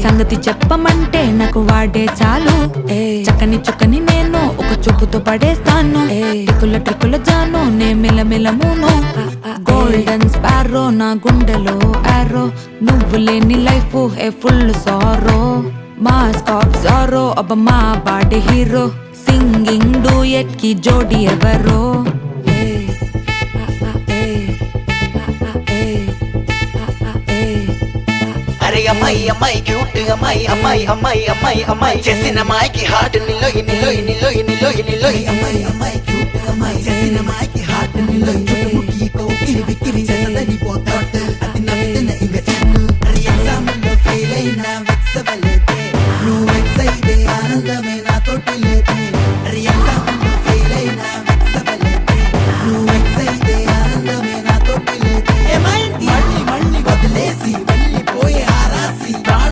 సంగతి చెప్పమంటే నాకు వాడే చాలు చక్కని చుక్కని నేను ఒక చూపుతో పడేస్తాను ట్రిక్కుల జాను నే మిలమిలమును గోల్డెన్ స్పారో నా గుండెలో ఆరో నువ్వు లేని life A full sorrow mask of sorrow అబ్బ మా బాడీ హీరో సింగింగ్ డూయట్ కి జోడి ఎవరో అరే అమ్మాయి అమ్మాయి క్యూట్ అమ్మాయి అమ్మాయి అమ్మాయి అమ్మాయి అమ్మాయి చేసిన అమ్మాయికి హార్ట్ నిలోయి నిలోయి నిలోయి నిలోయి నిలోయి అమ్మాయి అమ్మాయి క్యూట్ అమ్మాయి చేసిన అమ్మాయికి హార్ట్ నిలోయి చుట్టుముట్టి కోకిలి విక్కిరి చేసదని పోతాడు అది నవ్వుతున్న ఇంక చెట్టు అరే ఎగ్జామ్ లో ఫెయిల్ అయినా వెక్సవలే